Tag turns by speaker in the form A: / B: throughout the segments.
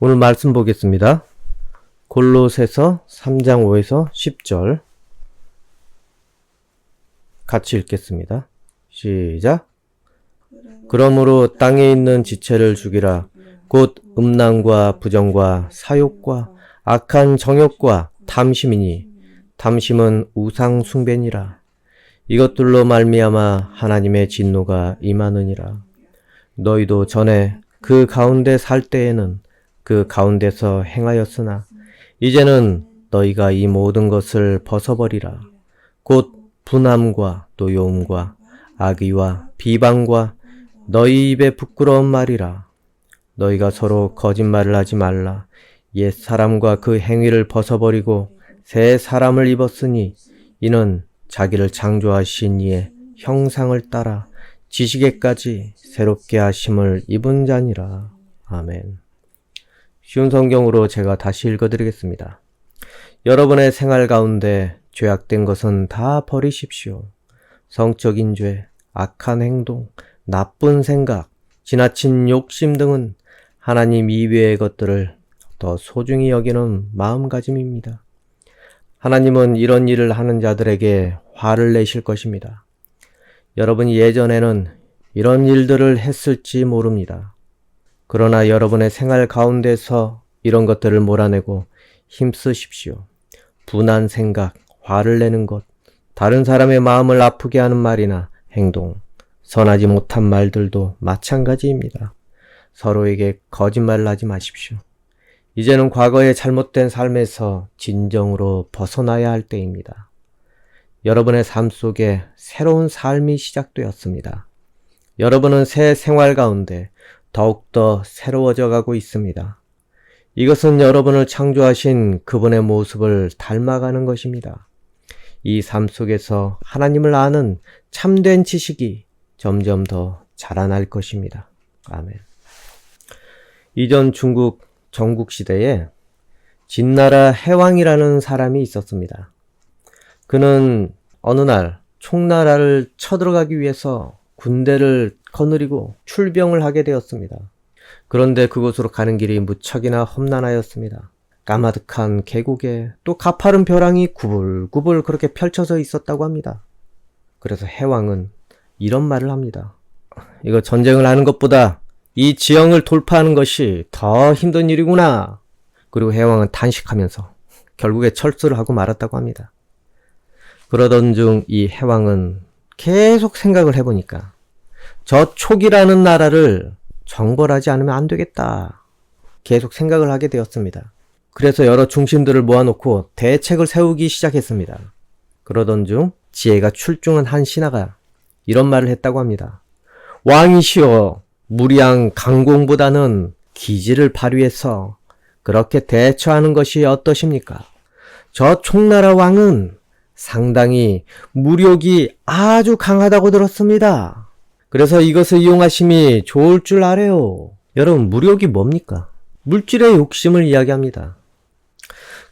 A: 오늘 말씀 보겠습니다. 골로새서 3장 5에서 10절 같이 읽겠습니다. 시작. 그러므로 땅에 있는 지체를 죽이라. 곧 음란과 부정과 사욕과 악한 정욕과 탐심이니 탐심은 우상 숭배니라. 이것들로 말미암아 하나님의 진노가 임하느니라. 너희도 전에 그 가운데 살 때에는 그 가운데서 행하였으나 이제는 너희가 이 모든 것을 벗어버리라. 곧 분함과 또 요음과 악의와 비방과 너희 입에 부끄러운 말이라. 너희가 서로 거짓말을 하지 말라. 옛 사람과 그 행위를 벗어버리고 새 사람을 입었으니 이는 자기를 창조하신 이의 형상을 따라 지식에까지 새롭게 하심을 입은 자니라. 아멘. 쉬운 성경으로 제가 다시 읽어드리겠습니다. 여러분의 생활 가운데 죄악된 것은 다 버리십시오. 성적인 죄, 악한 행동, 나쁜 생각, 지나친 욕심 등은 하나님 이외의 것들을 더 소중히 여기는 마음가짐입니다. 하나님은 이런 일을 하는 자들에게 화를 내실 것입니다. 여러분이 예전에는 이런 일들을 했을지 모릅니다. 그러나 여러분의 생활 가운데서 이런 것들을 몰아내고 힘쓰십시오. 분한 생각, 화를 내는 것, 다른 사람의 마음을 아프게 하는 말이나 행동, 선하지 못한 말들도 마찬가지입니다. 서로에게 거짓말을 하지 마십시오. 이제는 과거의 잘못된 삶에서 진정으로 벗어나야 할 때입니다. 여러분의 삶 속에 새로운 삶이 시작되었습니다. 여러분은 새 생활 가운데 더욱더 새로워져 가고 있습니다. 이것은 여러분을 창조하신 그분의 모습을 닮아가는 것입니다. 이 삶 속에서 하나님을 아는 참된 지식이 점점 더 자라날 것입니다. 아멘. 이전 중국 전국시대에 진나라 해왕이라는 사람이 있었습니다. 그는 어느 날 총나라를 쳐들어가기 위해서 군대를 거느리고 출병을 하게 되었습니다. 그런데 그곳으로 가는 길이 무척이나 험난하였습니다. 까마득한 계곡에 또 가파른 벼랑이 구불구불 그렇게 펼쳐져 있었다고 합니다. 그래서 해왕은 이런 말을 합니다. 이거 전쟁을 하는 것보다 이 지형을 돌파하는 것이 더 힘든 일이구나. 그리고 해왕은 탄식하면서 결국에 철수를 하고 말았다고 합니다. 그러던 중 이 해왕은 계속 생각을 해보니까 저 촉이라는 나라를 정벌하지 않으면 안 되겠다. 계속 생각을 하게 되었습니다. 그래서 여러 중심들을 모아놓고 대책을 세우기 시작했습니다. 그러던 중 지혜가 출중한 한 신하가 이런 말을 했다고 합니다. 왕이시여, 무리한 강공보다는 기지를 발휘해서 그렇게 대처하는 것이 어떠십니까? 저 총나라 왕은 상당히 무력이 아주 강하다고 들었습니다. 그래서 이것을 이용하심이 좋을 줄 알아요. 여러분, 무력이 뭡니까? 물질의 욕심을 이야기합니다.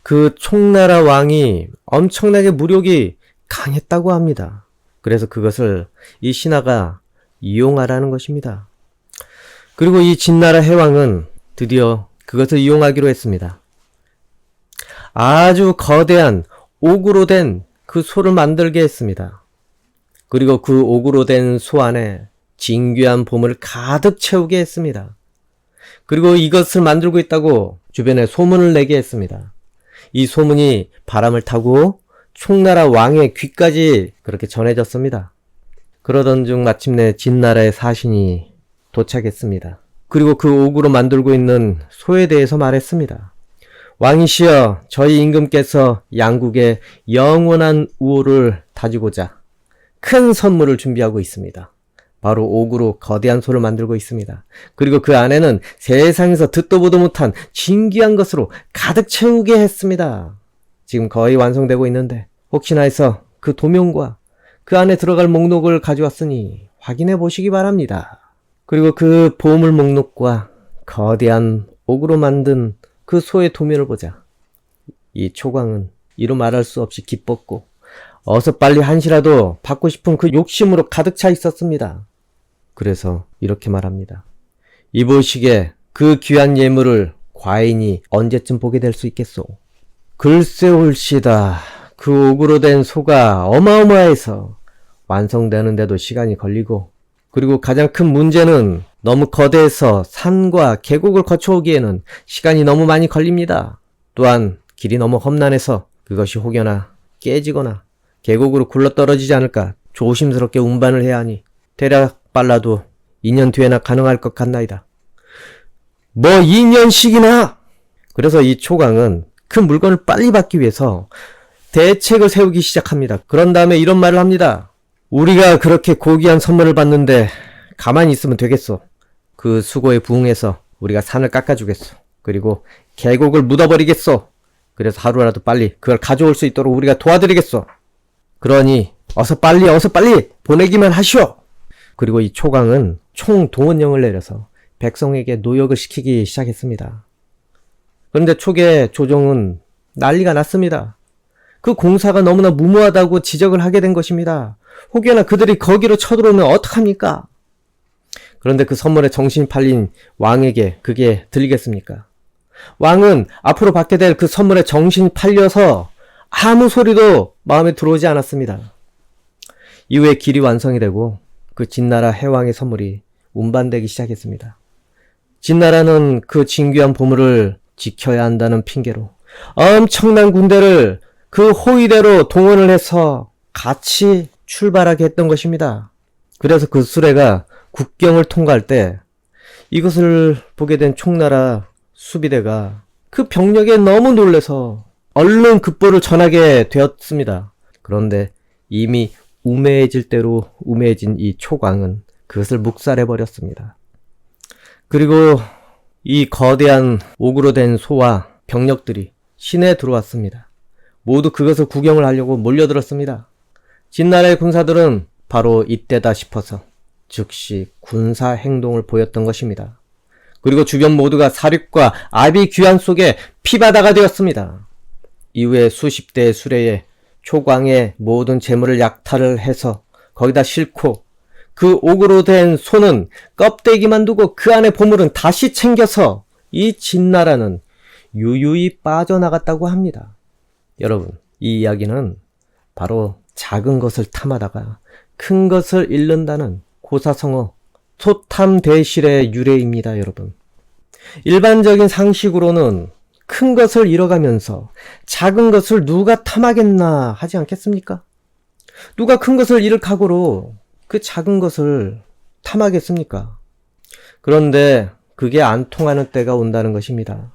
A: 그 총나라 왕이 엄청나게 무력이 강했다고 합니다. 그래서 그것을 이 신하가 이용하라는 것입니다. 그리고 이 진나라 해왕은 드디어 그것을 이용하기로 했습니다. 아주 거대한 옥으로 된 그 소를 만들게 했습니다. 그리고 그 옥으로 된 소 안에 진귀한 보물을 가득 채우게 했습니다. 그리고 이것을 만들고 있다고 주변에 소문을 내게 했습니다. 이 소문이 바람을 타고 총나라 왕의 귀까지 그렇게 전해졌습니다. 그러던 중 마침내 진나라의 사신이 도착했습니다. 그리고 그 옥으로 만들고 있는 소에 대해서 말했습니다. 왕이시여, 저희 임금께서 양국의 영원한 우호를 다지고자 큰 선물을 준비하고 있습니다. 바로 옥으로 거대한 소를 만들고 있습니다. 그리고 그 안에는 세상에서 듣도 보도 못한 진귀한 것으로 가득 채우게 했습니다. 지금 거의 완성되고 있는데 혹시나 해서 그 도면과 그 안에 들어갈 목록을 가져왔으니 확인해 보시기 바랍니다. 그리고 그 보물 목록과 거대한 옥으로 만든 그 소의 도면을 보자 이 초광은 이루 말할 수 없이 기뻤고 어서 빨리 한시라도 받고 싶은 그 욕심으로 가득 차 있었습니다. 그래서 이렇게 말합니다. 이보시게 그 귀한 예물을 과인이 언제쯤 보게 될 수 있겠소? 글쎄 옳시다. 그 옥으로 된 소가 어마어마해서 완성되는데도 시간이 걸리고, 그리고 가장 큰 문제는 너무 거대해서 산과 계곡을 거쳐오기에는 시간이 너무 많이 걸립니다. 또한 길이 너무 험난해서 그것이 혹여나 깨지거나 계곡으로 굴러떨어지지 않을까 조심스럽게 운반을 해야 하니 대략 빨라도 2년 뒤에나 가능할 것 같나이다. 뭐 2년씩이나! 그래서 이 초강은 그 물건을 빨리 받기 위해서 대책을 세우기 시작합니다. 그런 다음에 이런 말을 합니다. 우리가 그렇게 고귀한 선물을 받는데 가만히 있으면 되겠소. 그 수고에 부응해서 우리가 산을 깎아주겠소. 그리고 계곡을 묻어버리겠소. 그래서 하루라도 빨리 그걸 가져올 수 있도록 우리가 도와드리겠소. 그러니 어서 빨리 보내기만 하시오. 그리고 이 초강은 총동원령을 내려서 백성에게 노역을 시키기 시작했습니다. 그런데 초기에 조정은 난리가 났습니다. 그 공사가 너무나 무모하다고 지적을 하게 된 것입니다. 혹여나 그들이 거기로 쳐들어오면 어떡합니까? 그런데 그 선물에 정신이 팔린 왕에게 그게 들리겠습니까? 왕은 앞으로 받게 될 그 선물에 정신이 팔려서 아무 소리도 마음에 들어오지 않았습니다. 이후에 길이 완성이 되고 그 진나라 해왕의 선물이 운반되기 시작했습니다. 진나라는 그 진귀한 보물을 지켜야 한다는 핑계로 엄청난 군대를 그 호위대로 동원을 해서 같이 출발하게 했던 것입니다. 그래서 그 수레가 국경을 통과할 때 이것을 보게 된 총나라 수비대가 그 병력에 너무 놀라서 얼른 급보를 전하게 되었습니다. 그런데 이미 우매해질 대로 우매해진 이 초강은 그것을 묵살해버렸습니다. 그리고 이 거대한 옥으로 된 소와 병력들이 시내에 들어왔습니다. 모두 그것을 구경을 하려고 몰려들었습니다. 진나라의 군사들은 바로 이때다 싶어서 즉시 군사 행동을 보였던 것입니다. 그리고 주변 모두가 사륙과 아비 귀환 속에 피바다가 되었습니다. 이후에 수십 대의 수레에 초광의 모든 재물을 약탈을 해서 거기다 싣고 그 옥으로 된 소는 껍데기만 두고 그 안에 보물은 다시 챙겨서 이 진나라는 유유히 빠져나갔다고 합니다. 여러분, 이 이야기는 바로 작은 것을 탐하다가 큰 것을 잃는다는 고사성어 소탐대실의 유래입니다, 여러분. 일반적인 상식으로는 큰 것을 잃어가면서 작은 것을 누가 탐하겠나 하지 않겠습니까? 누가 큰 것을 잃을 각오로 그 작은 것을 탐하겠습니까? 그런데 그게 안 통하는 때가 온다는 것입니다.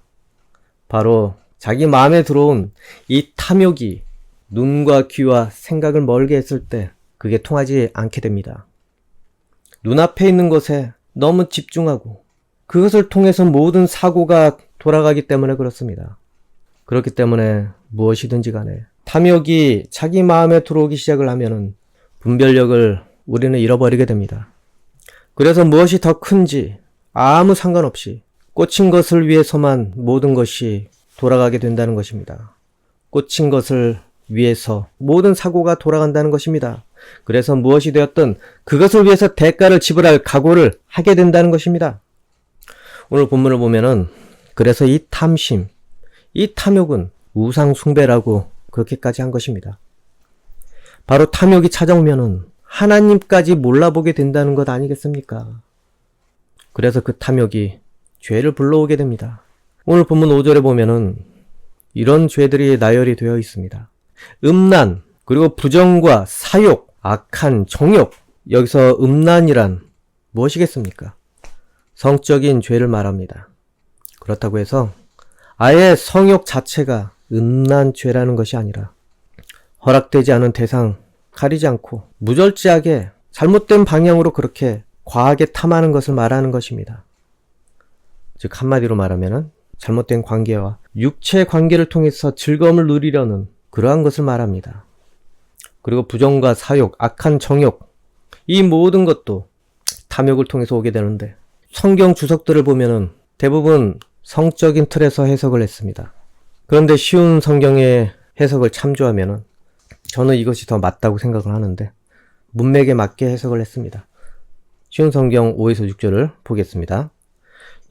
A: 바로 자기 마음에 들어온 이 탐욕이 눈과 귀와 생각을 멀게 했을 때 그게 통하지 않게 됩니다. 눈앞에 있는 것에 너무 집중하고 그것을 통해서 모든 사고가 돌아가기 때문에 그렇습니다. 그렇기 때문에 무엇이든지 간에 탐욕이 자기 마음에 들어오기 시작을 하면은 분별력을 우리는 잃어버리게 됩니다. 그래서 무엇이 더 큰지 아무 상관없이 꽂힌 것을 위해서만 모든 것이 돌아가게 된다는 것입니다. 꽂힌 것을 위해서 모든 사고가 돌아간다는 것입니다. 그래서 무엇이 되었든 그것을 위해서 대가를 지불할 각오를 하게 된다는 것입니다. 오늘 본문을 보면은 그래서 이 탐심, 이 탐욕은 우상 숭배라고 그렇게까지 한 것입니다. 바로 탐욕이 찾아오면은 하나님까지 몰라보게 된다는 것 아니겠습니까? 그래서 그 탐욕이 죄를 불러오게 됩니다. 오늘 본문 5절에 보면은 이런 죄들이 나열이 되어 있습니다. 음란, 그리고 부정과 사욕, 악한 정욕. 여기서 음란이란 무엇이겠습니까? 성적인 죄를 말합니다. 그렇다고 해서 아예 성욕 자체가 음란 죄라는 것이 아니라 허락되지 않은 대상 가리지 않고 무절제하게 잘못된 방향으로 그렇게 과하게 탐하는 것을 말하는 것입니다. 즉 한마디로 말하면 잘못된 관계와 육체 관계를 통해서 즐거움을 누리려는 그러한 것을 말합니다. 그리고 부정과 사욕, 악한 정욕, 이 모든 것도 탐욕을 통해서 오게 되는데 성경 주석들을 보면은 대부분 성적인 틀에서 해석을 했습니다. 그런데 쉬운 성경의 해석을 참조하면은 저는 이것이 더 맞다고 생각을 하는데 문맥에 맞게 해석을 했습니다. 쉬운 성경 5에서 6절을 보겠습니다.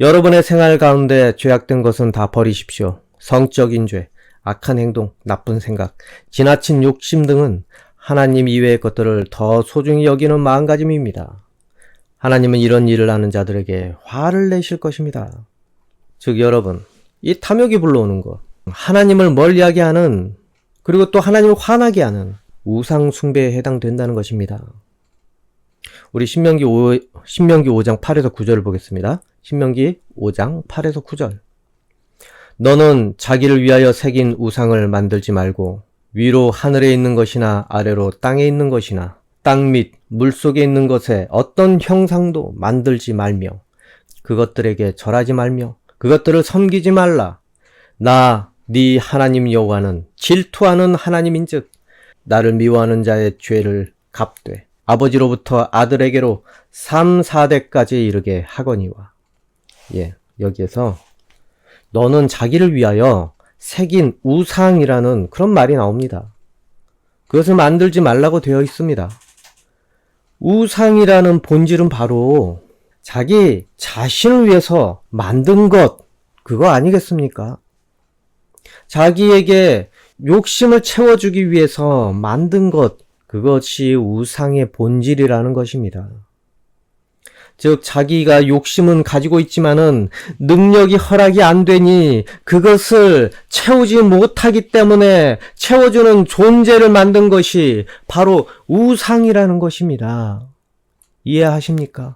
A: 여러분의 생활 가운데 죄악된 것은 다 버리십시오. 성적인 죄, 악한 행동, 나쁜 생각, 지나친 욕심 등은 하나님 이외의 것들을 더 소중히 여기는 마음가짐입니다. 하나님은 이런 일을 하는 자들에게 화를 내실 것입니다. 즉 여러분, 이 탐욕이 불러오는 것, 하나님을 멀리하게 하는, 그리고 또 하나님을 화나게 하는 우상 숭배에 해당된다는 것입니다. 우리 신명기 5장 8에서 9절을 보겠습니다. 신명기 5장 8에서 9절. 너는 자기를 위하여 새긴 우상을 만들지 말고 위로 하늘에 있는 것이나 아래로 땅에 있는 것이나 땅 및 물속에 있는 것에 어떤 형상도 만들지 말며 그것들에게 절하지 말며 그것들을 섬기지 말라. 나 네 하나님 여호와는 질투하는 하나님인즉 나를 미워하는 자의 죄를 갚되 아버지로부터 아들에게로 3, 4대까지 이르게 하거니와. 여기에서 너는 자기를 위하여 새긴 우상이라는 그런 말이 나옵니다. 그것을 만들지 말라고 되어 있습니다. 우상이라는 본질은 바로 자기 자신을 위해서 만든 것, 그거 아니겠습니까? 자기에게 욕심을 채워주기 위해서 만든 것, 그것이 우상의 본질이라는 것입니다. 즉 자기가 욕심은 가지고 있지만은 능력이 허락이 안 되니 그것을 채우지 못하기 때문에 채워주는 존재를 만든 것이 바로 우상이라는 것입니다. 이해하십니까?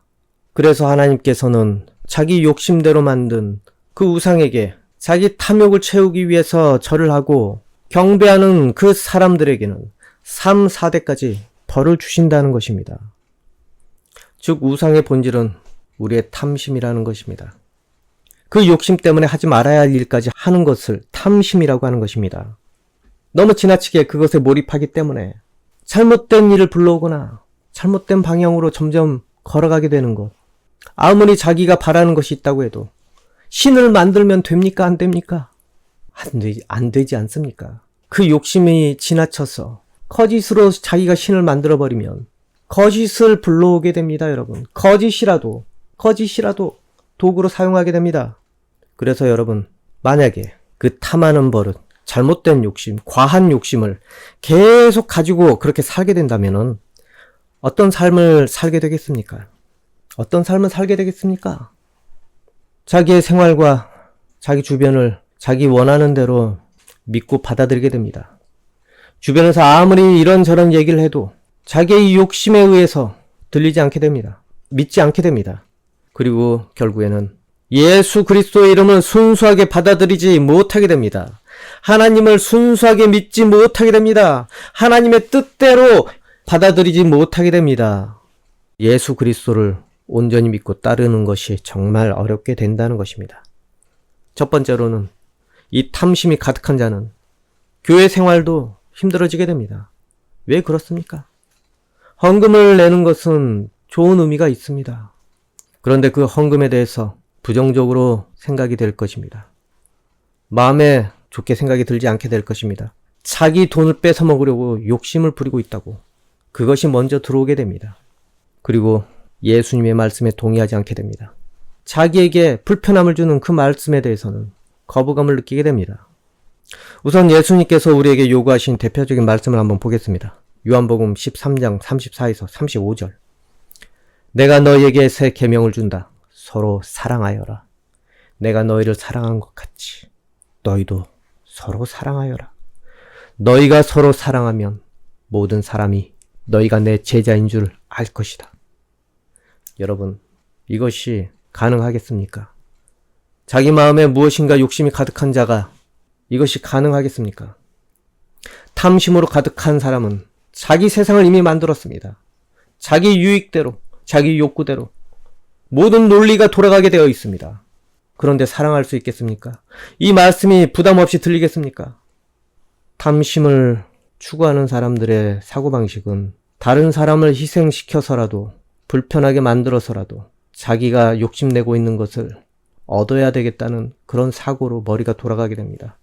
A: 그래서 하나님께서는 자기 욕심대로 만든 그 우상에게 자기 탐욕을 채우기 위해서 절을 하고 경배하는 그 사람들에게는 3, 4대까지 벌을 주신다는 것입니다. 즉 우상의 본질은 우리의 탐심이라는 것입니다. 그 욕심 때문에 하지 말아야 할 일까지 하는 것을 탐심이라고 하는 것입니다. 너무 지나치게 그것에 몰입하기 때문에 잘못된 일을 불러오거나 잘못된 방향으로 점점 걸어가게 되는 것. 아무리 자기가 바라는 것이 있다고 해도 신을 만들면 됩니까? 안 됩니까? 안 되지 않습니까? 그 욕심이 지나쳐서 거짓으로 자기가 신을 만들어버리면 거짓을 불러오게 됩니다, 여러분. 거짓이라도 도구로 사용하게 됩니다. 그래서 여러분, 만약에 그 탐하는 버릇, 잘못된 욕심, 과한 욕심을 계속 가지고 그렇게 살게 된다면은 어떤 삶을 살게 되겠습니까? 어떤 삶을 살게 되겠습니까? 자기의 생활과 자기 주변을 자기 원하는 대로 믿고 받아들이게 됩니다. 주변에서 아무리 이런저런 얘기를 해도 자기의 욕심에 의해서 들리지 않게 됩니다. 믿지 않게 됩니다. 그리고 결국에는 예수 그리스도의 이름을 순수하게 받아들이지 못하게 됩니다. 하나님을 순수하게 믿지 못하게 됩니다. 하나님의 뜻대로 받아들이지 못하게 됩니다. 예수 그리스도를 온전히 믿고 따르는 것이 정말 어렵게 된다는 것입니다. 첫 번째로는 이 탐심이 가득한 자는 교회 생활도 힘들어지게 됩니다. 왜 그렇습니까? 헌금을 내는 것은 좋은 의미가 있습니다. 그런데 그 헌금에 대해서 부정적으로 생각이 될 것입니다. 마음에 좋게 생각이 들지 않게 될 것입니다. 자기 돈을 뺏어 먹으려고 욕심을 부리고 있다고 그것이 먼저 들어오게 됩니다. 그리고 예수님의 말씀에 동의하지 않게 됩니다. 자기에게 불편함을 주는 그 말씀에 대해서는 거부감을 느끼게 됩니다. 우선 예수님께서 우리에게 요구하신 대표적인 말씀을 한번 보겠습니다. 요한복음 13장 34에서 35절. 내가 너희에게 새 계명을 준다. 서로 사랑하여라. 내가 너희를 사랑한 것 같이 너희도 서로 사랑하여라. 너희가 서로 사랑하면 모든 사람이 너희가 내 제자인 줄 알 것이다. 여러분, 이것이 가능하겠습니까? 자기 마음에 무엇인가 욕심이 가득한 자가 이것이 가능하겠습니까? 탐심으로 가득한 사람은 자기 세상을 이미 만들었습니다. 자기 유익대로, 자기 욕구대로 모든 논리가 돌아가게 되어 있습니다. 그런데 사랑할 수 있겠습니까? 이 말씀이 부담 없이 들리겠습니까? 탐심을 추구하는 사람들의 사고방식은 다른 사람을 희생시켜서라도 불편하게 만들어서라도 자기가 욕심내고 있는 것을 얻어야 되겠다는 그런 사고로 머리가 돌아가게 됩니다.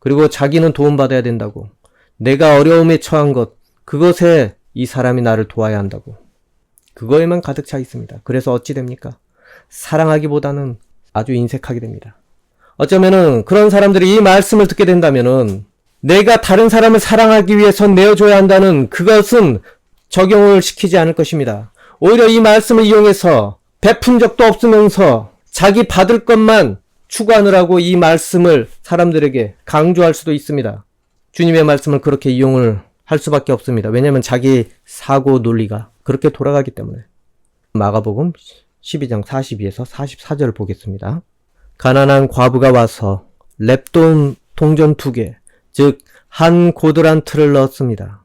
A: 그리고 자기는 도움받아야 된다고, 내가 어려움에 처한 것, 그것에 이 사람이 나를 도와야 한다고, 그거에만 가득 차 있습니다. 그래서 어찌 됩니까? 사랑하기보다는 아주 인색하게 됩니다. 어쩌면은 그런 사람들이 이 말씀을 듣게 된다면은 내가 다른 사람을 사랑하기 위해서 내어줘야 한다는 그것은 적용을 시키지 않을 것입니다. 오히려 이 말씀을 이용해서 베푼 적도 없으면서 자기 받을 것만 추구하느라고 이 말씀을 사람들에게 강조할 수도 있습니다. 주님의 말씀을 그렇게 이용을 할 수밖에 없습니다. 왜냐하면 자기 사고 논리가 그렇게 돌아가기 때문에. 마가복음 12장 42에서 44절을 보겠습니다. 가난한 과부가 와서 렙돈 동전 2개, 즉 한 고드란 틀을 넣었습니다.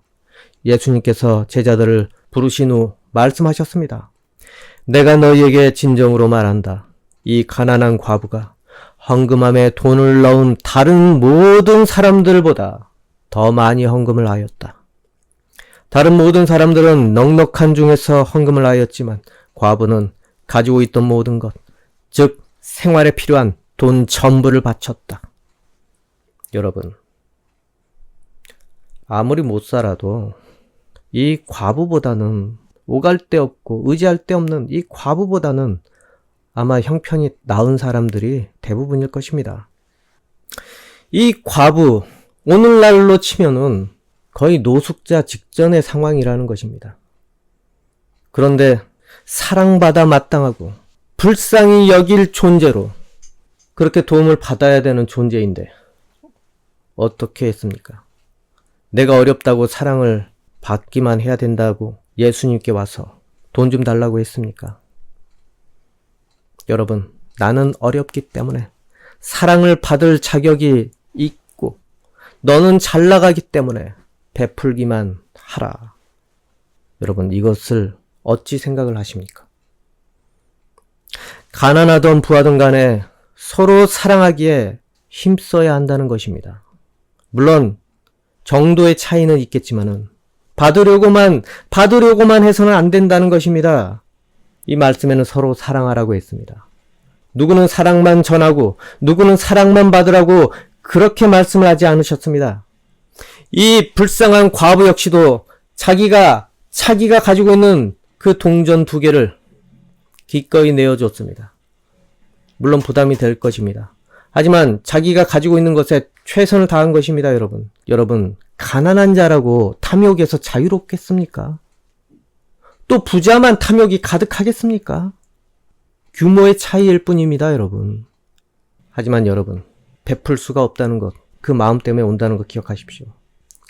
A: 예수님께서 제자들을 부르신 후 말씀하셨습니다. 내가 너희에게 진정으로 말한다. 이 가난한 과부가 헌금함에 돈을 넣은 다른 모든 사람들보다 더 많이 헌금을 하였다. 다른 모든 사람들은 넉넉한 중에서 헌금을 하였지만 과부는 가지고 있던 모든 것, 즉 생활에 필요한 돈 전부를 바쳤다. 여러분, 아무리 못 살아도 이 과부보다는 오갈 데 없고 의지할 데 없는 이 과부보다는 아마 형편이 나은 사람들이 대부분일 것입니다. 이 과부, 오늘날로 치면은 거의 노숙자 직전의 상황이라는 것입니다. 그런데 사랑받아 마땅하고 불쌍히 여길 존재로 그렇게 도움을 받아야 되는 존재인데 어떻게 했습니까? 내가 어렵다고 사랑을 받기만 해야 된다고 예수님께 와서 돈 좀 달라고 했습니까? 여러분, 나는 어렵기 때문에 사랑을 받을 자격이 있고 너는 잘 나가기 때문에 베풀기만 하라. 여러분, 이것을 어찌 생각을 하십니까? 가난하던 부하든 간에 서로 사랑하기에 힘써야 한다는 것입니다. 물론 정도의 차이는 있겠지만은 받으려고만 해서는 안 된다는 것입니다. 이 말씀에는 서로 사랑하라고 했습니다. 누구는 사랑만 전하고 누구는 사랑만 받으라고 그렇게 말씀을 하지 않으셨습니다. 이 불쌍한 과부 역시도 자기가 가지고 있는 그 동전 2개를 기꺼이 내어줬습니다. 물론 부담이 될 것입니다. 하지만 자기가 가지고 있는 것에 최선을 다한 것입니다, 여러분. 여러분, 가난한 자라고 탐욕에서 자유롭겠습니까? 또 부자만 탐욕이 가득하겠습니까? 규모의 차이일 뿐입니다, 여러분. 하지만 여러분, 베풀 수가 없다는 것, 그 마음 때문에 온다는 것 기억하십시오.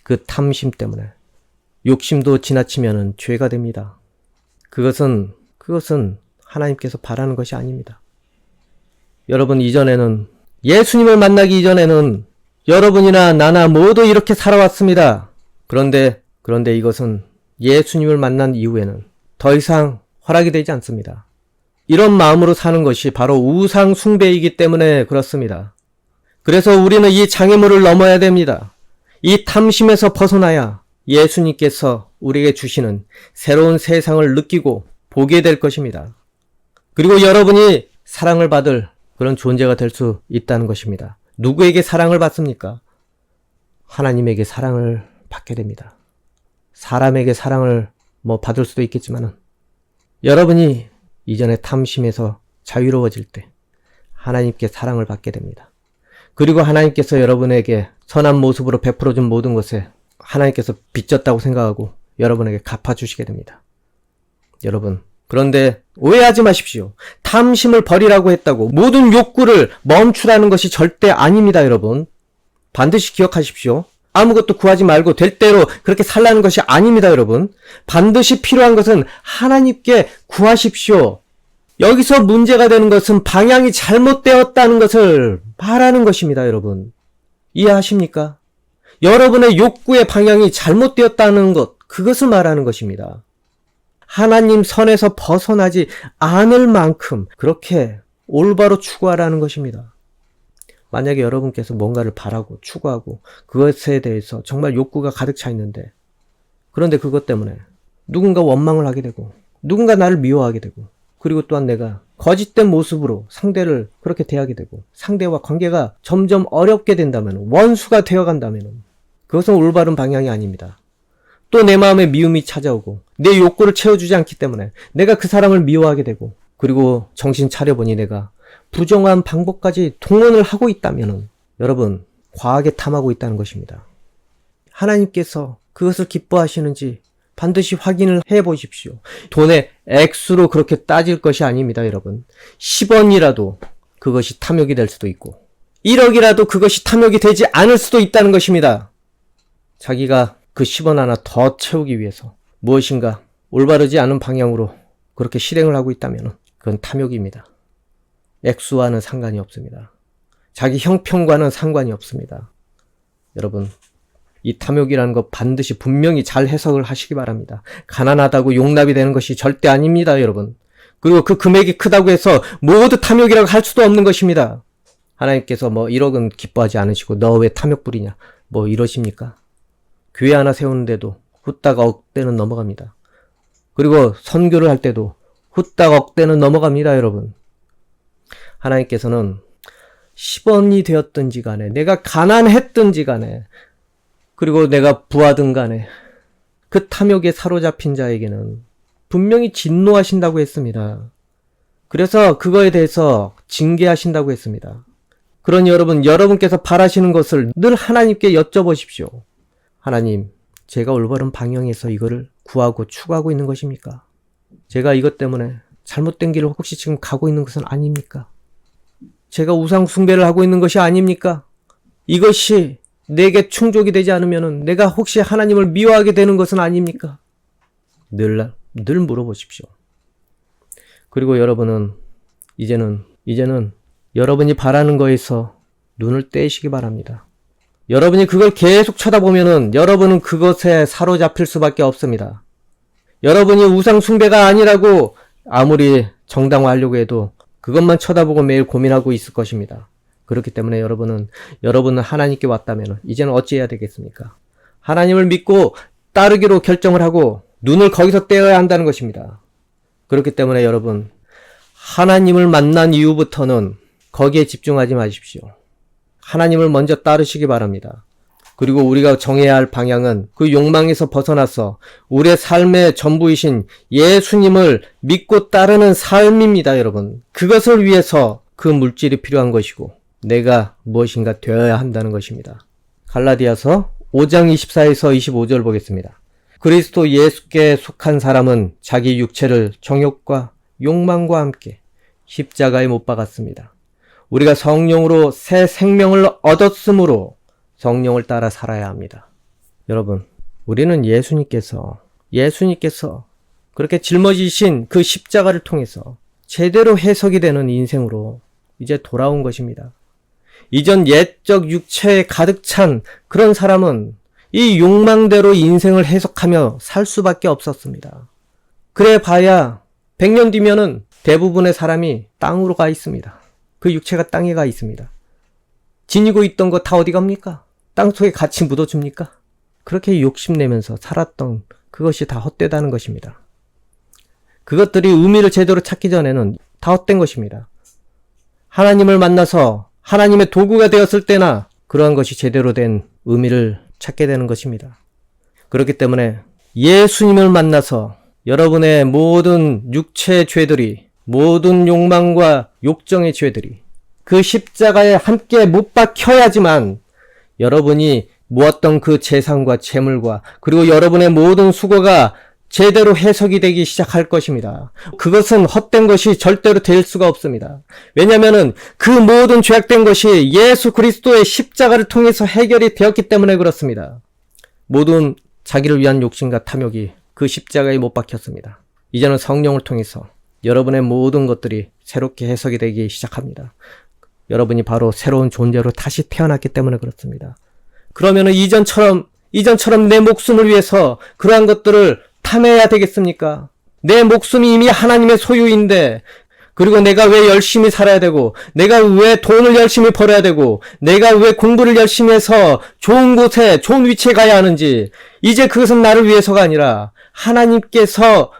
A: 그 탐심 때문에. 욕심도 지나치면은 죄가 됩니다. 그것은 하나님께서 바라는 것이 아닙니다. 여러분, 이전에는 예수님을 만나기 이전에는 여러분이나 나나 모두 이렇게 살아왔습니다. 그런데 이것은 예수님을 만난 이후에는 더 이상 허락이 되지 않습니다. 이런 마음으로 사는 것이 바로 우상 숭배이기 때문에 그렇습니다. 그래서 우리는 이 장애물을 넘어야 됩니다. 이 탐심에서 벗어나야 예수님께서 우리에게 주시는 새로운 세상을 느끼고 보게 될 것입니다. 그리고 여러분이 사랑을 받을 그런 존재가 될 수 있다는 것입니다. 누구에게 사랑을 받습니까? 하나님에게 사랑을 받게 됩니다. 사람에게 사랑을 받을 수도 있겠지만은 여러분이 이전의 탐심에서 자유로워질 때 하나님께 사랑을 받게 됩니다. 그리고 하나님께서 여러분에게 선한 모습으로 베풀어준 모든 것에 하나님께서 빚졌다고 생각하고 여러분에게 갚아주시게 됩니다. 여러분, 그런데 오해하지 마십시오. 탐심을 버리라고 했다고 모든 욕구를 멈추라는 것이 절대 아닙니다, 여러분. 반드시 기억하십시오. 아무것도 구하지 말고 될 대로 그렇게 살라는 것이 아닙니다, 여러분. 반드시 필요한 것은 하나님께 구하십시오. 여기서 문제가 되는 것은 방향이 잘못되었다는 것을 말하는 것입니다, 여러분. 이해하십니까? 여러분의 욕구의 방향이 잘못되었다는 것, 그것을 말하는 것입니다. 하나님 선에서 벗어나지 않을 만큼 그렇게 올바로 추구하라는 것입니다. 만약에 여러분께서 뭔가를 바라고 추구하고 그것에 대해서 정말 욕구가 가득 차 있는데 그런데 그것 때문에 누군가 원망을 하게 되고 누군가 나를 미워하게 되고 그리고 또한 내가 거짓된 모습으로 상대를 그렇게 대하게 되고 상대와 관계가 점점 어렵게 된다면 원수가 되어간다면 그것은 올바른 방향이 아닙니다. 또 내 마음에 미움이 찾아오고 내 욕구를 채워주지 않기 때문에 내가 그 사람을 미워하게 되고 그리고 정신 차려보니 내가 부정한 방법까지 동원을 하고 있다면 여러분 과하게 탐하고 있다는 것입니다. 하나님께서 그것을 기뻐하시는지 반드시 확인을 해보십시오. 돈의 액수로 그렇게 따질 것이 아닙니다, 여러분. 10원이라도 그것이 탐욕이 될 수도 있고 1억이라도 그것이 탐욕이 되지 않을 수도 있다는 것입니다. 자기가 그 10원 하나 더 채우기 위해서 무엇인가 올바르지 않은 방향으로 그렇게 실행을 하고 있다면 그건 탐욕입니다. 액수와는 상관이 없습니다. 자기 형편과는 상관이 없습니다. 여러분, 이 탐욕이라는 것 반드시 분명히 잘 해석을 하시기 바랍니다. 가난하다고 용납이 되는 것이 절대 아닙니다, 여러분. 그리고 그 금액이 크다고 해서 모두 탐욕이라고 할 수도 없는 것입니다. 하나님께서 1억은 기뻐하지 않으시고 너 왜 탐욕 부리냐 이러십니까? 교회 하나 세우는데도 후딱 억대는 넘어갑니다. 그리고 선교를 할 때도 후딱 억대는 넘어갑니다, 여러분. 하나님께서는 10원이 되었든지 간에 내가 가난했든지 간에 그리고 내가 부하든 간에 그 탐욕에 사로잡힌 자에게는 분명히 진노하신다고 했습니다. 그래서 그거에 대해서 징계하신다고 했습니다. 그러니 여러분께서 바라시는 것을 늘 하나님께 여쭤보십시오. 하나님, 제가 올바른 방향에서 이거를 구하고 추구하고 있는 것입니까? 제가 이것 때문에 잘못된 길을 혹시 지금 가고 있는 것은 아닙니까? 제가 우상 숭배를 하고 있는 것이 아닙니까? 이것이 내게 충족이 되지 않으면 내가 혹시 하나님을 미워하게 되는 것은 아닙니까? 늘 물어보십시오. 그리고 여러분은 이제는 여러분이 바라는 거에서 눈을 떼시기 바랍니다. 여러분이 그걸 계속 쳐다보면은 여러분은 그것에 사로잡힐 수밖에 없습니다. 여러분이 우상 숭배가 아니라고 아무리 정당화하려고 해도 그것만 쳐다보고 매일 고민하고 있을 것입니다. 그렇기 때문에 여러분은 하나님께 왔다면 이제는 어찌해야 되겠습니까? 하나님을 믿고 따르기로 결정을 하고 눈을 거기서 떼어야 한다는 것입니다. 그렇기 때문에 여러분, 하나님을 만난 이후부터는 거기에 집중하지 마십시오. 하나님을 먼저 따르시기 바랍니다. 그리고 우리가 정해야 할 방향은 그 욕망에서 벗어나서 우리의 삶의 전부이신 예수님을 믿고 따르는 삶입니다, 여러분. 그것을 위해서 그 물질이 필요한 것이고 내가 무엇인가 되어야 한다는 것입니다. 갈라디아서 5장 24에서 25절 보겠습니다. 그리스도 예수께 속한 사람은 자기 육체를 정욕과 욕망과 함께 십자가에 못 박았습니다. 우리가 성령으로 새 생명을 얻었으므로 성령을 따라 살아야 합니다. 여러분, 우리는 예수님께서 그렇게 짊어지신 그 십자가를 통해서 제대로 해석이 되는 인생으로 이제 돌아온 것입니다. 이전 옛적 육체에 가득 찬 그런 사람은 이 욕망대로 인생을 해석하며 살 수밖에 없었습니다. 그래 봐야 100년 뒤면은 대부분의 사람이 땅으로 가 있습니다. 그 육체가 땅에 가 있습니다. 지니고 있던 거 다 어디 갑니까? 땅속에 같이 묻어줍니까? 그렇게 욕심내면서 살았던 그것이 다 헛되다는 것입니다. 그것들이 의미를 제대로 찾기 전에는 다 헛된 것입니다. 하나님을 만나서 하나님의 도구가 되었을 때나 그러한 것이 제대로 된 의미를 찾게 되는 것입니다. 그렇기 때문에 예수님을 만나서 여러분의 모든 육체의 죄들이, 모든 욕망과 욕정의 죄들이 그 십자가에 함께 못 박혀야지만 여러분이 모았던 그 재산과 재물과 그리고 여러분의 모든 수고가 제대로 해석이 되기 시작할 것입니다. 그것은 헛된 것이 절대로 될 수가 없습니다. 왜냐하면 그 모든 죄악된 것이 예수 그리스도의 십자가를 통해서 해결이 되었기 때문에 그렇습니다. 모든 자기를 위한 욕심과 탐욕이 그 십자가에 못 박혔습니다. 이제는 성령을 통해서 여러분의 모든 것들이 새롭게 해석이 되기 시작합니다. 여러분이 바로 새로운 존재로 다시 태어났기 때문에 그렇습니다. 그러면 이전처럼 내 목숨을 위해서 그러한 것들을 탐해야 되겠습니까? 내 목숨이 이미 하나님의 소유인데, 그리고 내가 왜 열심히 살아야 되고, 내가 왜 돈을 열심히 벌어야 되고, 내가 왜 공부를 열심히 해서 좋은 곳에, 좋은 위치에 가야 하는지, 이제 그것은 나를 위해서가 아니라 하나님께서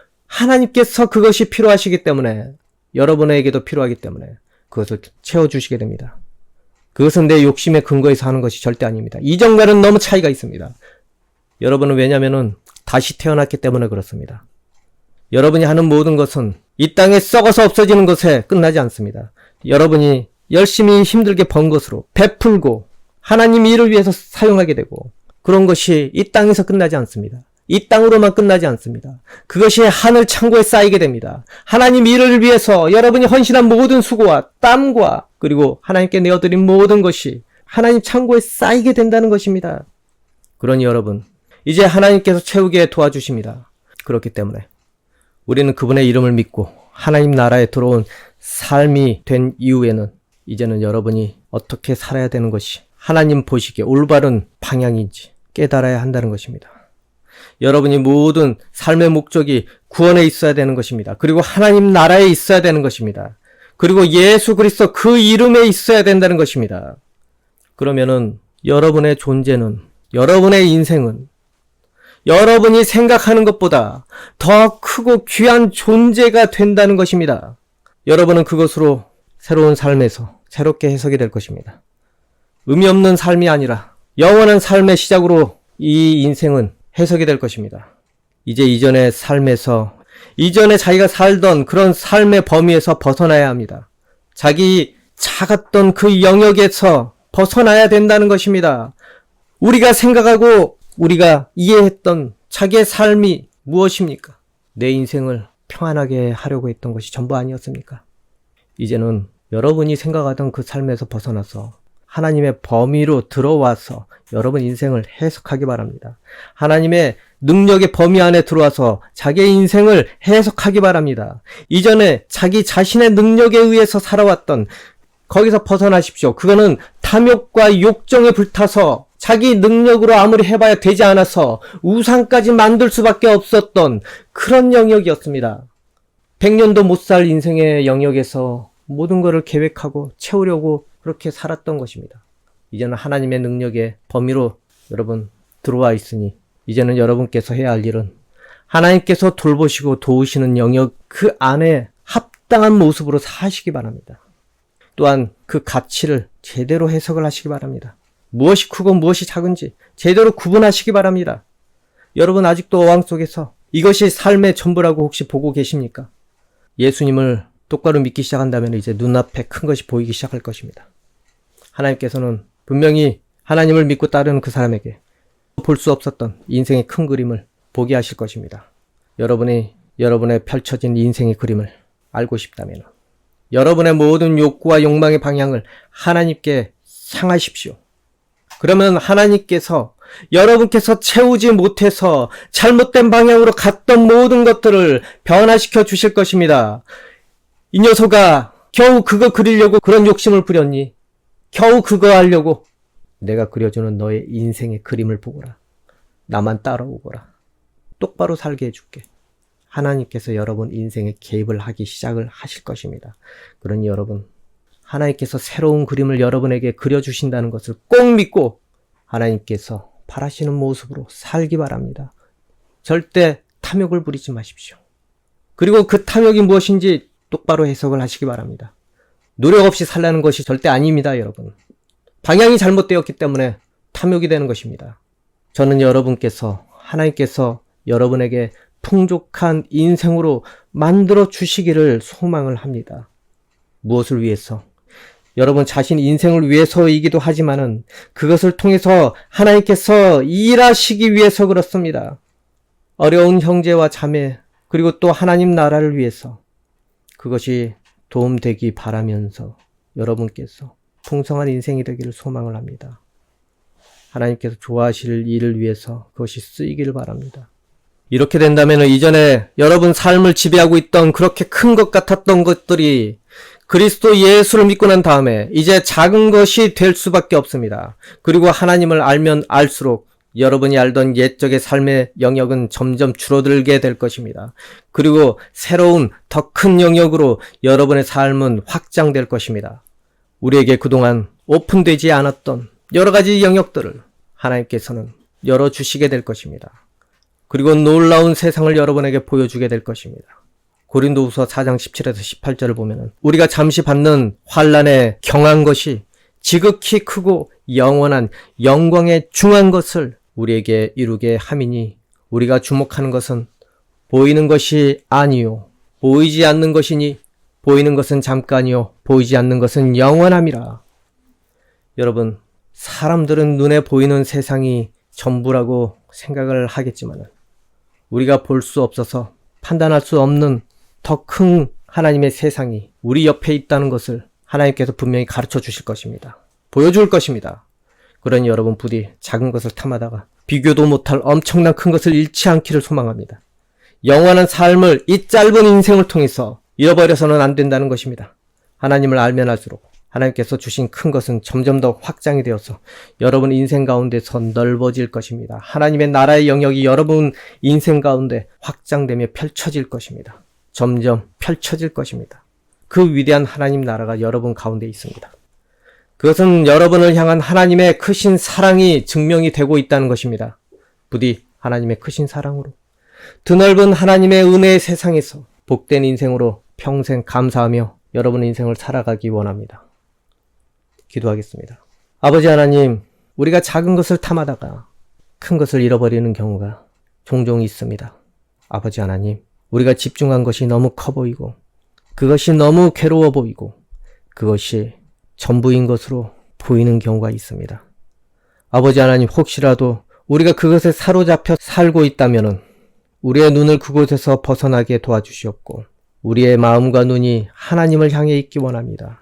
A: 그것이 필요하시기 때문에, 여러분에게도 필요하기 때문에 그것을 채워주시게 됩니다. 그것은 내 욕심의 근거에서 하는 것이 절대 아닙니다. 이전과는 너무 차이가 있습니다. 여러분은 왜냐면은 다시 태어났기 때문에 그렇습니다. 여러분이 하는 모든 것은 이 땅에 썩어서 없어지는 것에 끝나지 않습니다. 여러분이 열심히 힘들게 번 것으로 베풀고 하나님 일을 위해서 사용하게 되고, 그런 것이 이 땅에서 끝나지 않습니다. 이 땅으로만 끝나지 않습니다. 그것이 하늘 창고에 쌓이게 됩니다. 하나님 일을 위해서 여러분이 헌신한 모든 수고와 땀과 그리고 하나님께 내어드린 모든 것이 하나님 창고에 쌓이게 된다는 것입니다. 그러니 여러분, 이제 하나님께서 채우게 도와주십니다. 그렇기 때문에 우리는 그분의 이름을 믿고 하나님 나라에 들어온 삶이 된 이후에는 이제는 여러분이 어떻게 살아야 되는 것이 하나님 보시기에 올바른 방향인지 깨달아야 한다는 것입니다. 여러분이 모든 삶의 목적이 구원에 있어야 되는 것입니다. 그리고 하나님 나라에 있어야 되는 것입니다. 그리고 예수 그리스도 그 이름에 있어야 된다는 것입니다. 그러면은 여러분의 존재는, 여러분의 인생은 여러분이 생각하는 것보다 더 크고 귀한 존재가 된다는 것입니다. 여러분은 그것으로 새로운 삶에서 새롭게 해석이 될 것입니다. 의미 없는 삶이 아니라 영원한 삶의 시작으로 이 인생은 해석이 될 것입니다. 이제 이전의 삶에서, 이전에 자기가 살던 그런 삶의 범위에서 벗어나야 합니다. 자기 작았던 그 영역에서 벗어나야 된다는 것입니다. 우리가 생각하고 우리가 이해했던 자기의 삶이 무엇입니까? 내 인생을 평안하게 하려고 했던 것이 전부 아니었습니까? 이제는 여러분이 생각하던 그 삶에서 벗어나서 하나님의 범위로 들어와서 여러분 인생을 해석하기 바랍니다. 하나님의 능력의 범위 안에 들어와서 자기의 인생을 해석하기 바랍니다. 이전에 자기 자신의 능력에 의해서 살아왔던 거기서 벗어나십시오. 그거는 탐욕과 욕정에 불타서 자기 능력으로 아무리 해봐야 되지 않아서 우상까지 만들 수밖에 없었던 그런 영역이었습니다. 100년도 못 살 인생의 영역에서 모든 것을 계획하고 채우려고 그렇게 살았던 것입니다. 이제는 하나님의 능력의 범위로 여러분 들어와 있으니 이제는 여러분께서 해야 할 일은 하나님께서 돌보시고 도우시는 영역 그 안에 합당한 모습으로 사시기 바랍니다. 또한 그 가치를 제대로 해석을 하시기 바랍니다. 무엇이 크고 무엇이 작은지 제대로 구분하시기 바랍니다. 여러분 아직도 어항 속에서 이것이 삶의 전부라고 혹시 보고 계십니까? 예수님을 똑바로 믿기 시작한다면 이제 눈앞에 큰 것이 보이기 시작할 것입니다. 하나님께서는 분명히 하나님을 믿고 따르는 그 사람에게 볼 수 없었던 인생의 큰 그림을 보게 하실 것입니다. 여러분의 펼쳐진 인생의 그림을 알고 싶다면 여러분의 모든 욕구와 욕망의 방향을 하나님께 향하십시오. 그러면 하나님께서 여러분께서 채우지 못해서 잘못된 방향으로 갔던 모든 것들을 변화시켜 주실 것입니다. 이 녀석아, 겨우 그거 그리려고 그런 욕심을 부렸니? 겨우 그거 하려고? 내가 그려주는 너의 인생의 그림을 보거라. 나만 따라오거라. 똑바로 살게 해줄게. 하나님께서 여러분 인생에 개입을 하기 시작을 하실 것입니다. 그러니 여러분, 하나님께서 새로운 그림을 여러분에게 그려주신다는 것을 꼭 믿고 하나님께서 바라시는 모습으로 살기 바랍니다. 절대 탐욕을 부리지 마십시오. 그리고 그 탐욕이 무엇인지 똑바로 해석을 하시기 바랍니다. 노력 없이 살라는 것이 절대 아닙니다, 여러분. 방향이 잘못되었기 때문에 탐욕이 되는 것입니다. 저는 여러분께서, 하나님께서 여러분에게 풍족한 인생으로 만들어 주시기를 소망을 합니다. 무엇을 위해서? 여러분 자신 인생을 위해서이기도 하지만은 그것을 통해서 하나님께서 일하시기 위해서 그렇습니다. 어려운 형제와 자매, 그리고 또 하나님 나라를 위해서 그것이 도움되기 바라면서 여러분께서 풍성한 인생이 되기를 소망을 합니다. 하나님께서 좋아하실 일을 위해서 그것이 쓰이기를 바랍니다. 이렇게 된다면 이전에 여러분 삶을 지배하고 있던 그렇게 큰 것 같았던 것들이 그리스도 예수를 믿고 난 다음에 이제 작은 것이 될 수밖에 없습니다. 그리고 하나님을 알면 알수록 여러분이 알던 옛적의 삶의 영역은 점점 줄어들게 될 것입니다. 그리고 새로운 더 큰 영역으로 여러분의 삶은 확장될 것입니다. 우리에게 그동안 오픈되지 않았던 여러 가지 영역들을 하나님께서는 열어주시게 될 것입니다. 그리고 놀라운 세상을 여러분에게 보여주게 될 것입니다. 고린도후서 4장 17에서 18절을 보면은 우리가 잠시 받는 환난에 경한 것이 지극히 크고 영원한 영광에 중한 것을 우리에게 이루게 함이니 우리가 주목하는 것은 보이는 것이 아니요 보이지 않는 것이니 보이는 것은 잠깐이요 보이지 않는 것은 영원함이라. 여러분, 사람들은 눈에 보이는 세상이 전부라고 생각을 하겠지만 우리가 볼 수 없어서 판단할 수 없는 더 큰 하나님의 세상이 우리 옆에 있다는 것을 하나님께서 분명히 가르쳐 주실 것입니다. 보여줄 것입니다. 그러니 여러분 부디 작은 것을 탐하다가 비교도 못할 엄청난 큰 것을 잃지 않기를 소망합니다. 영원한 삶을 이 짧은 인생을 통해서 잃어버려서는 안 된다는 것입니다. 하나님을 알면 알수록 하나님께서 주신 큰 것은 점점 더 확장이 되어서 여러분 인생 가운데서 넓어질 것입니다. 하나님의 나라의 영역이 여러분 인생 가운데 확장되며 펼쳐질 것입니다. 점점 펼쳐질 것입니다. 그 위대한 하나님 나라가 여러분 가운데 있습니다. 그것은 여러분을 향한 하나님의 크신 사랑이 증명이 되고 있다는 것입니다. 부디 하나님의 크신 사랑으로 드넓은 하나님의 은혜의 세상에서 복된 인생으로 평생 감사하며 여러분 인생을 살아가기 원합니다. 기도하겠습니다. 아버지 하나님, 우리가 작은 것을 탐하다가 큰 것을 잃어버리는 경우가 종종 있습니다. 아버지 하나님, 우리가 집중한 것이 너무 커 보이고 그것이 너무 괴로워 보이고 그것이 전부인 것으로 보이는 경우가 있습니다. 아버지 하나님, 혹시라도 우리가 그것에 사로잡혀 살고 있다면 우리의 눈을 그곳에서 벗어나게 도와주시옵고 우리의 마음과 눈이 하나님을 향해 있기 원합니다.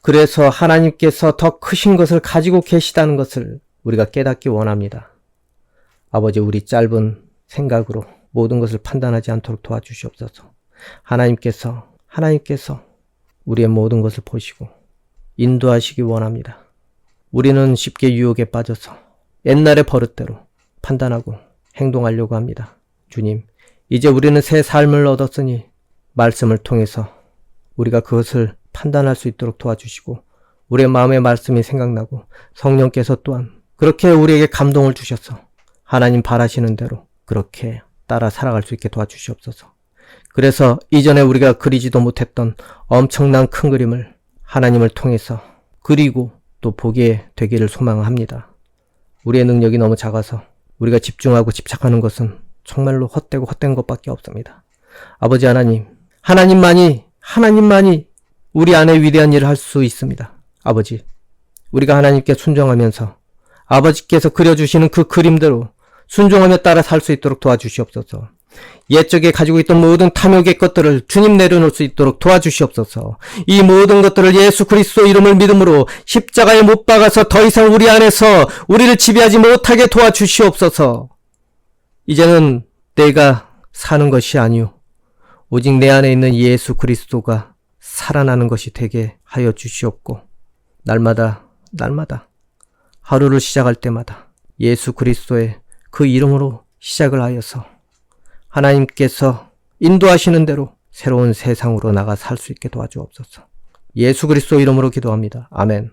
A: 그래서 하나님께서 더 크신 것을 가지고 계시다는 것을 우리가 깨닫기 원합니다. 아버지, 우리 짧은 생각으로 모든 것을 판단하지 않도록 도와주시옵소서. 하나님께서 우리의 모든 것을 보시고 인도하시기 원합니다. 우리는 쉽게 유혹에 빠져서 옛날의 버릇대로 판단하고 행동하려고 합니다. 주님, 이제 우리는 새 삶을 얻었으니 말씀을 통해서 우리가 그것을 판단할 수 있도록 도와주시고 우리의 마음의 말씀이 생각나고 성령께서 또한 그렇게 우리에게 감동을 주셔서 하나님 바라시는 대로 그렇게 따라 살아갈 수 있게 도와주시옵소서. 그래서 이전에 우리가 그리지도 못했던 엄청난 큰 그림을 하나님을 통해서 그리고 또 보게 되기를 소망합니다. 우리의 능력이 너무 작아서 우리가 집중하고 집착하는 것은 정말로 헛되고 헛된 것밖에 없습니다. 아버지 하나님, 하나님만이 우리 안에 위대한 일을 할 수 있습니다. 아버지, 우리가 하나님께 순종하면서 아버지께서 그려주시는 그 그림대로 순종하며 따라 살 수 있도록 도와주시옵소서. 옛적에 가지고 있던 모든 탐욕의 것들을 주님 내려놓을 수 있도록 도와주시옵소서. 이 모든 것들을 예수 그리스도 이름을 믿음으로 십자가에 못 박아서 더 이상 우리 안에서 우리를 지배하지 못하게 도와주시옵소서. 이제는 내가 사는 것이 아니오 오직 내 안에 있는 예수 그리스도가 살아나는 것이 되게 하여 주시옵고 날마다 하루를 시작할 때마다 예수 그리스도의 그 이름으로 시작을 하여서 하나님께서 인도하시는 대로 새로운 세상으로 나가 살 수 있게 도와주옵소서. 예수 그리스도 이름으로 기도합니다. 아멘.